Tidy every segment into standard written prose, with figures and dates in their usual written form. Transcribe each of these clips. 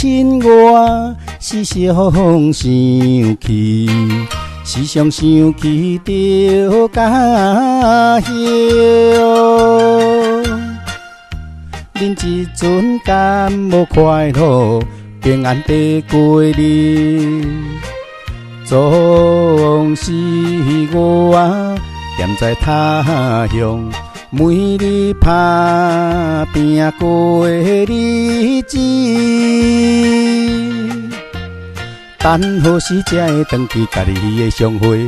亲，我时常想起，时常想起着家乡。恁一阵敢无快乐，平安地过日？总是我踮在他乡，每日打拼过日子。等何时才会回去家己的相会？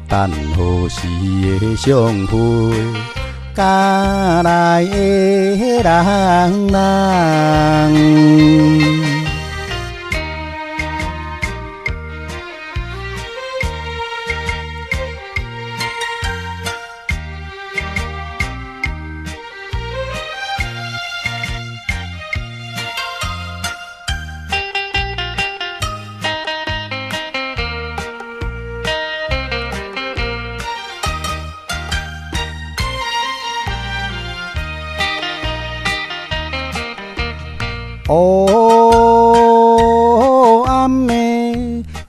等何时会相会？家内的人。黑暗的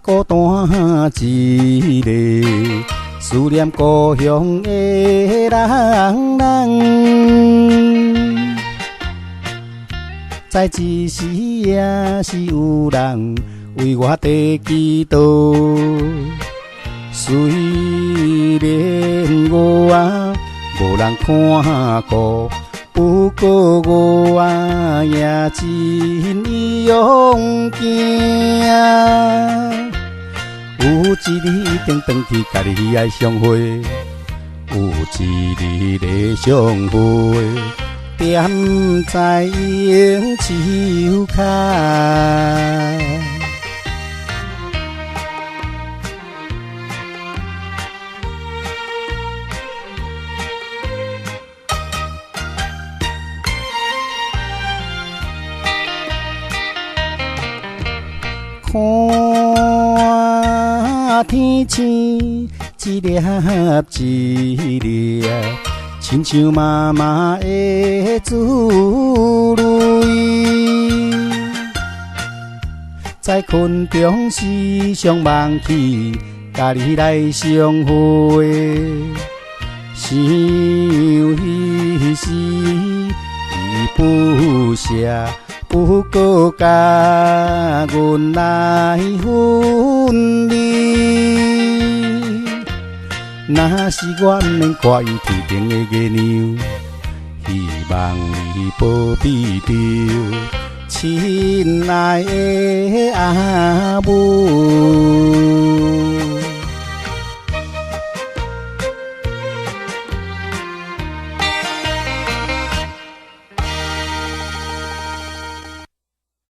孤单一个，思念故乡的人。在一时也是有人为我地祈祷，虽然我无人看顾。不过我也真勇敢，有一日一定回去家己爱相会，有一日的相会，踮在樱树下。看天星一粒一粒，亲像妈妈的珠泪，在困中时常梦起家己来相会，想迄时伊不舍。不过甲阮来分离，若是我毋免看伊天顶的月亮，希望你保庇着亲爱的阿母。